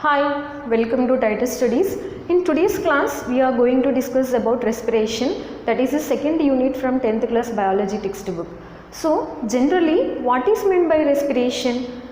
Hi, welcome to Titus Studies. In today's class, we are going to discuss about respiration, that is the second unit from 10th class biology textbook. So, generally, what is meant by respiration?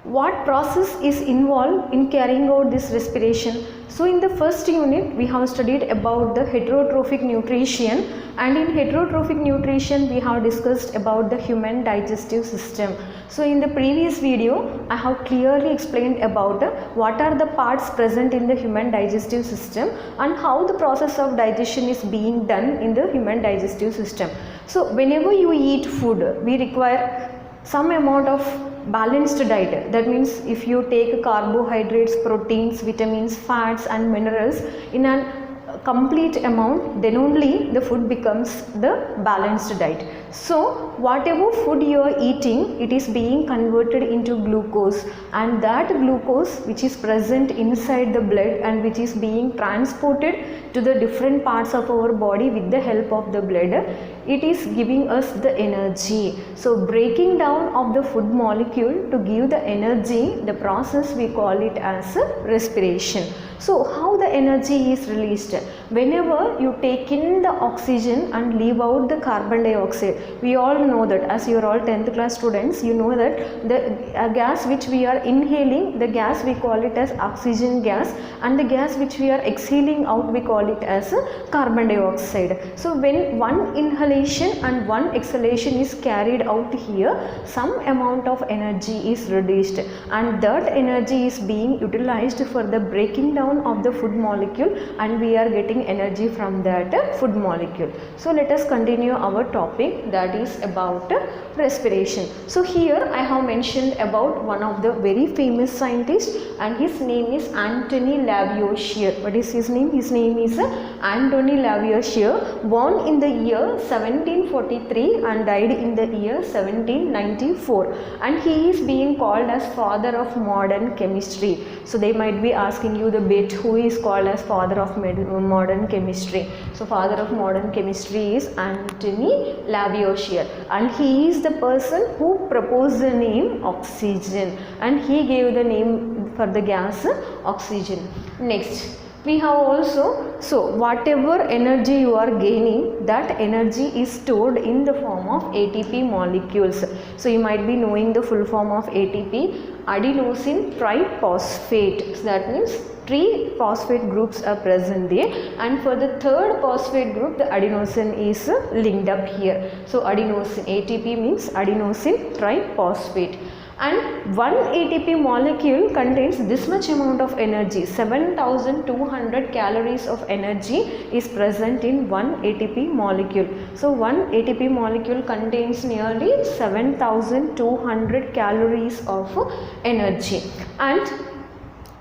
What process is involved in carrying out this respiration? So, in the first unit, we have studied about the heterotrophic nutrition, and in heterotrophic nutrition, we have discussed about the human digestive system. So, in the previous video, I have clearly explained about what are the parts present in the human digestive system and how the process of digestion is being done in the human digestive system. So, whenever you eat food, we require some amount of balanced diet. That means if you take carbohydrates, proteins, vitamins, fats and minerals in a complete amount, then only the food becomes the balanced diet. So whatever food you are eating, it is being converted into glucose, and that glucose which is present inside the blood and which is being transported to the different parts of our body with the help of the blood, it is giving us the energy. So breaking down of the food molecule to give the energy, the process we call it as respiration. So how the energy is released? Whenever you take in the oxygen and leave out the carbon dioxide, we all know that, as you are all 10th class students, you know that the gas which we are inhaling, the gas we call it as oxygen gas, and the gas which we are exhaling out, we call it as carbon dioxide. So when one inhalation and one exhalation is carried out here, some amount of energy is released, and that energy is being utilized for the breaking down of the food molecule, and we are getting energy from that food molecule. So let us continue our topic, that is about respiration. So here I have mentioned about one of the very famous scientists, and his name is Antony Lavoisier. What is his name? His name is Antony Lavoisier, born in the year 1743 and died in the year 1794, and he is being called as father of modern chemistry. So they might be asking you the bit, who is called as father of modern chemistry? So father of modern chemistry is Antony Lavoisier, and he is the person who proposed the name oxygen, and he gave the name for the gas oxygen. Next, we have also, so whatever energy you are gaining, that energy is stored in the form of ATP molecules. So you might be knowing the full form of ATP, adenosine triphosphate. So that means 3 phosphate groups are present there, and for the third phosphate group, the adenosine is linked up here. So adenosine, ATP means adenosine triphosphate. And one ATP molecule contains this much amount of energy, 7200 calories of energy is present in one ATP molecule. So one ATP molecule contains nearly 7200 calories of energy. And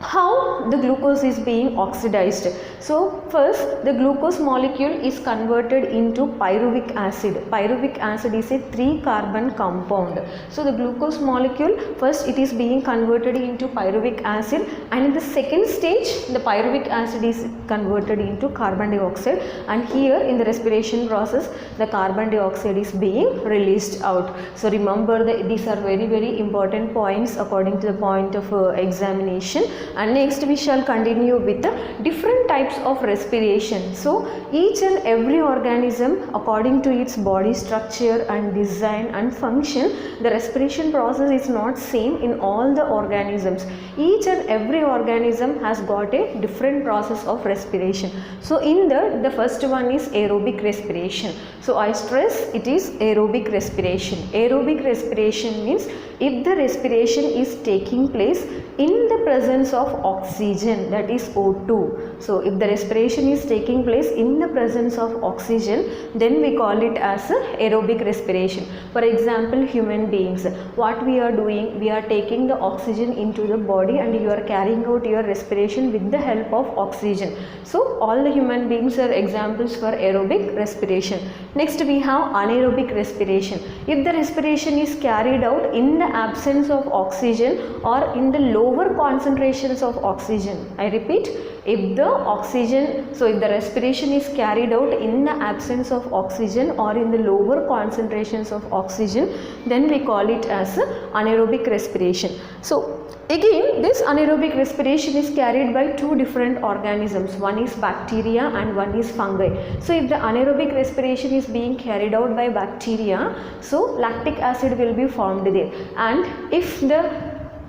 how the glucose is being oxidized? So first, the glucose molecule is converted into pyruvic acid. Pyruvic acid is a 3-carbon compound. So the glucose molecule, first it is being converted into pyruvic acid, and in the second stage the pyruvic acid is converted into carbon dioxide, and here in the respiration process the carbon dioxide is being released out. So remember that these are very important points according to the point of examination. And next we shall continue with the different types of respiration. So each and every organism, according to its body structure and design and function, the respiration process is not same in all the organisms. Each and every organism has got a different process of respiration. So in the first one is aerobic respiration. So I stress it is aerobic respiration. Aerobic respiration means if the respiration is taking place in the presence of oxygen, that is O2. So if the respiration is taking place in the presence of oxygen, then we call it as aerobic respiration. For example, human beings, what we are doing, we are taking the oxygen into the body and you are carrying out your respiration with the help of oxygen. So all the human beings are examples for aerobic respiration. Next we have anaerobic respiration. If the respiration is carried out in the absence of oxygen or in the lower concentrations of oxygen, I repeat, if the respiration is carried out in the absence of oxygen or in the lower concentrations of oxygen, then we call it as anaerobic respiration. So Again, this anaerobic respiration is carried by two different organisms. One is bacteria and one is fungi. So if the anaerobic respiration is being carried out by bacteria, so lactic acid will be formed there, and if the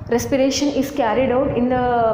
respiration is carried out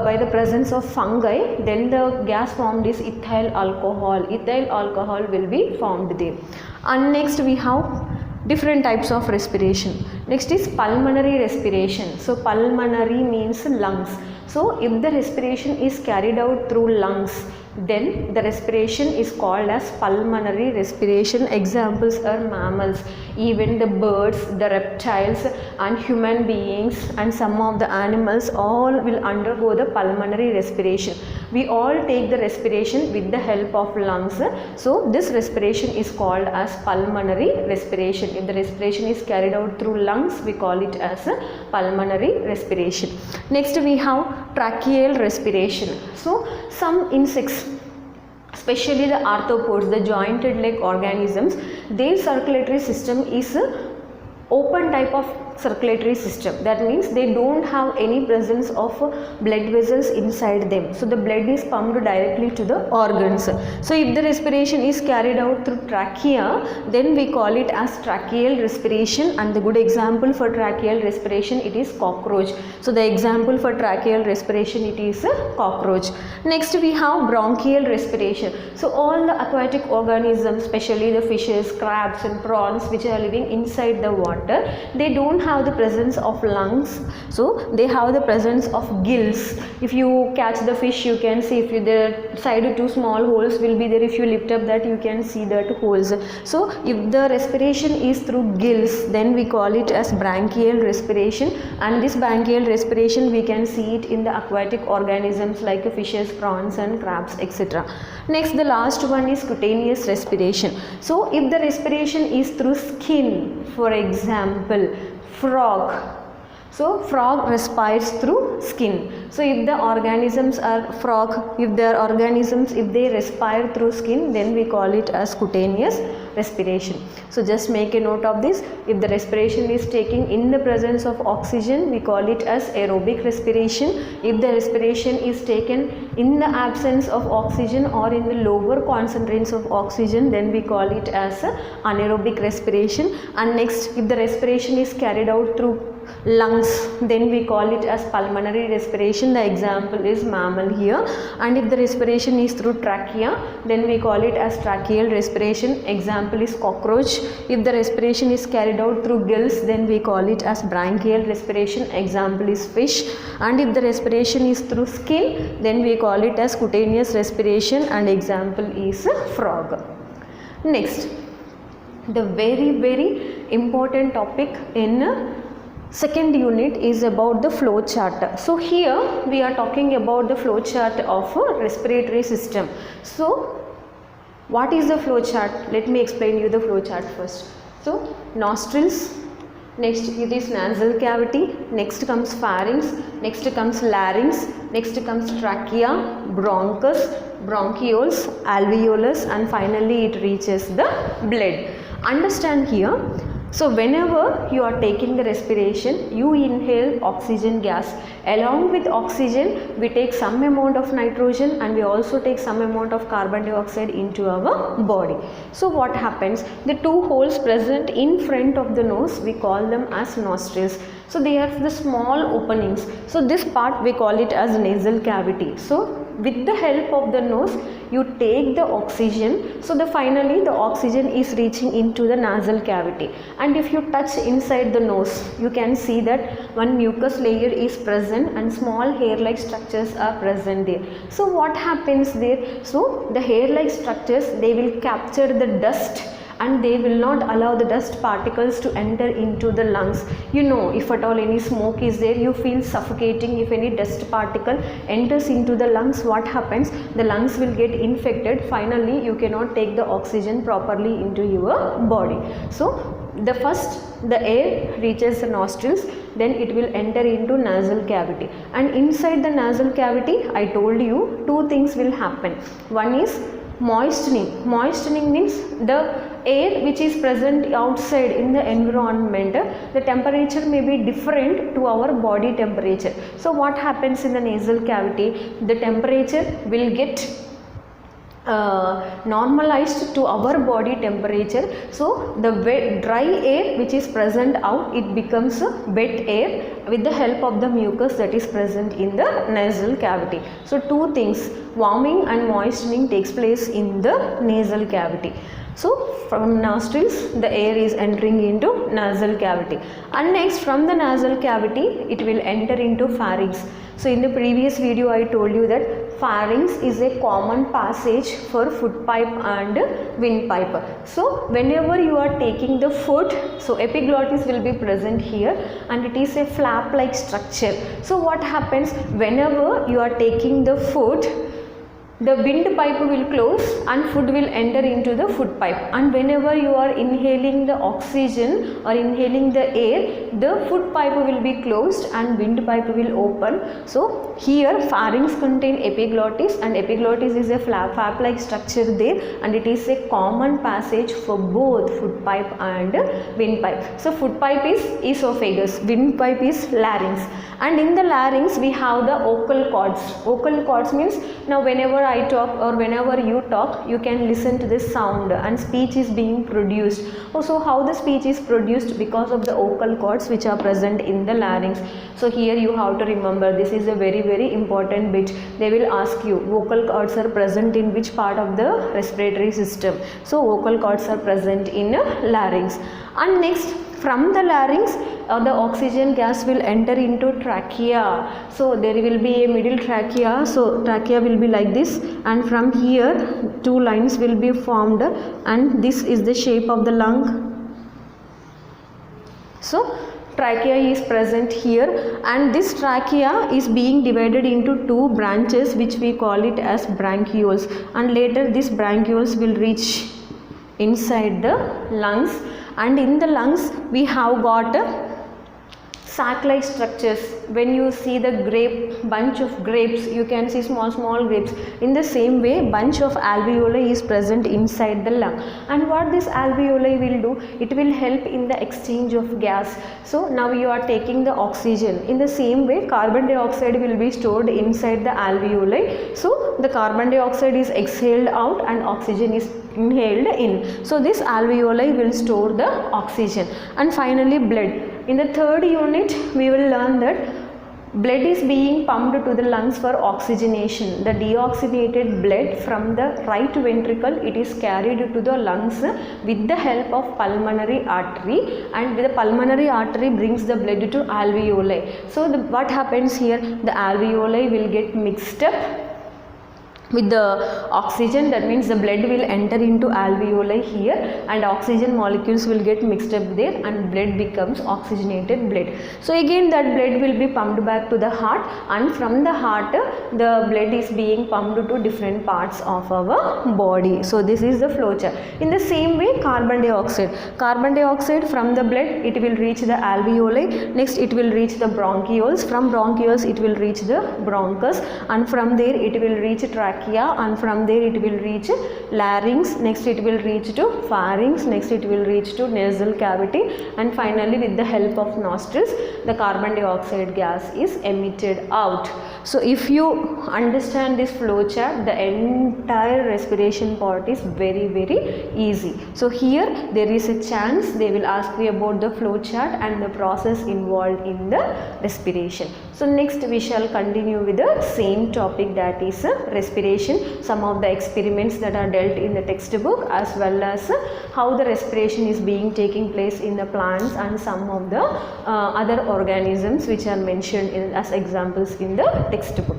by the presence of fungi, then the gas formed is ethyl alcohol. Ethyl alcohol will be formed there. And next we have different types of respiration. Next is pulmonary respiration. So pulmonary means lungs. So if the respiration is carried out through lungs, then the respiration is called as pulmonary respiration. Examples are mammals, even the birds, the reptiles and human beings and some of the animals all will undergo the pulmonary respiration. We all take the respiration with the help of lungs. So this respiration is called as pulmonary respiration. If the respiration is carried out through lungs, we call it as a pulmonary respiration. Next we have tracheal respiration. So some insects, especially the arthropods, the jointed leg organisms, their circulatory system is a open type of circulatory system. That means they don't have any presence of blood vessels inside them. So the blood is pumped directly to the organs. So if the respiration is carried out through trachea, then we call it as tracheal respiration, and the good example for tracheal respiration, it is cockroach. So the example for tracheal respiration, it is a cockroach. Next we have bronchial respiration. So all the aquatic organisms, especially the fishes, crabs and prawns which are living inside the water, they don't have the presence of lungs, so they have the presence of gills. If you catch the fish, you can see if the side two small holes will be there. If you lift up that, you can see that holes. So if the respiration is through gills, then we call it as branchial respiration, and this branchial respiration we can see it in the aquatic organisms like fishes, prawns and crabs, etc. Next, the last one is cutaneous respiration. So if the respiration is through skin, for example frog, so frog respires through skin. So if the organisms are frog, if their organisms, if they respire through skin, then we call it as cutaneous respiration. So just make a note of this. If the respiration is taking in the presence of oxygen, we call it as aerobic respiration. If the respiration is taken in the absence of oxygen or in the lower concentrations of oxygen, then we call it as anaerobic respiration. And next, if the respiration is carried out through lungs, then we call it as pulmonary respiration. The example is mammal here. And if the respiration is through trachea, then we call it as tracheal respiration. Example is cockroach. If the respiration is carried out through gills, then we call it as branchial respiration. Example is fish. And if the respiration is through skin, then we call it as cutaneous respiration, and example is frog. Next, the very important topic in second unit is about the flow chart. So here we are talking about the flow chart of a respiratory system. So what is the flow chart? Let me explain you the flow chart first. So nostrils, next it is nasal cavity, next comes pharynx, next comes larynx, next comes trachea, bronchus, bronchioles, alveolus, and finally it reaches the blood. Understand here. So whenever you are taking the respiration, you inhale oxygen gas. Along with oxygen, we take some amount of nitrogen and we also take some amount of carbon dioxide into our body. So what happens? The two holes present in front of the nose, we call them as nostrils. So they have the small openings. So this part we call it as nasal cavity. So with the help of the nose, you take the oxygen. So finally the oxygen is reaching into the nasal cavity. And if you touch inside the nose, you can see that one mucus layer is present and small hair-like structures are present there. So what happens there? So the hair-like structures, they will capture the dust and they will not allow the dust particles to enter into the lungs. You know, if at all any smoke is there, you feel suffocating. If any dust particle enters into the lungs, what happens? The lungs will get infected. Finally, you cannot take the oxygen properly into your body. So the air reaches the nostrils, then it will enter into nasal cavity, and inside the nasal cavity, I told you two things will happen. One is Moistening means the air which is present outside in the environment, the temperature may be different to our body temperature. So what happens in the nasal cavity? The temperature will get normalized to our body temperature. So the dry air which is present out, it becomes wet air with the help of the mucus that is present in the nasal cavity. So two things, warming and moistening takes place in the nasal cavity. So from nostrils the air is entering into nasal cavity, and next from the nasal cavity it will enter into pharynx. So in the previous video I told you that pharynx is a common passage for food pipe and windpipe. So whenever you are taking the food, so epiglottis will be present here and it is a flap like structure. So what happens whenever you are taking the food, the windpipe will close and food will enter into the food pipe, and whenever you are inhaling the oxygen or inhaling the air, the food pipe will be closed and windpipe will open. So here pharynx contain epiglottis, and epiglottis is a flap like structure there, and it is a common passage for both food pipe and windpipe. So food pipe is esophagus, windpipe is larynx, and in the larynx we have the vocal cords. Vocal cords means, now whenever I talk or whenever you talk, you can listen to this sound and speech is being produced. So how the speech is produced? Because of the vocal cords which are present in the larynx. So here you have to remember, this is a very important bit. They will ask you vocal cords are present in which part of the respiratory system. So vocal cords are present in larynx, and next from the larynx the oxygen gas will enter into trachea. So there will be a middle trachea, so trachea will be like this, and from here two lines will be formed, and this is the shape of the lung. So trachea is present here, and this trachea is being divided into two branches which we call it as bronchioles, and later these bronchioles will reach inside the lungs, and in the lungs we have got sac-like structures. When you see the bunch of grapes, you can see small grapes. In the same way, bunch of alveoli is present inside the lung. And what this alveoli will do, it will help in the exchange of gas. So now you are taking the oxygen. In the same way, carbon dioxide will be stored inside the alveoli. So the carbon dioxide is exhaled out and oxygen is inhaled in. So this alveoli will store the oxygen. And finally blood. In the third unit we will learn that blood is being pumped to the lungs for oxygenation. The deoxygenated blood from the right ventricle, it is carried to the lungs with the help of pulmonary artery, and with the pulmonary artery brings the blood to alveoli. So what happens here, the alveoli will get mixed up with the oxygen. That means the blood will enter into alveoli here, and oxygen molecules will get mixed up there, and blood becomes oxygenated blood. So again that blood will be pumped back to the heart, and from the heart the blood is being pumped to different parts of our body. So this is the flow chart. In the same way, carbon dioxide from the blood, it will reach the alveoli, next it will reach the bronchioles, from bronchioles it will reach the bronchus, and from there it will reach trachea, and from there it will reach larynx, next it will reach to pharynx, next it will reach to nasal cavity, and finally with the help of nostrils the carbon dioxide gas is emitted out. So if you understand this flow chart, the entire respiration part is very easy. So here there is a chance they will ask you about the flow chart and the process involved in the respiration. So next we shall continue with the same topic, that is respiration, some of the experiments that are dealt in the textbook, as well as how the respiration is being taking place in the plants, and some of the other organisms which are mentioned as examples in the textbook.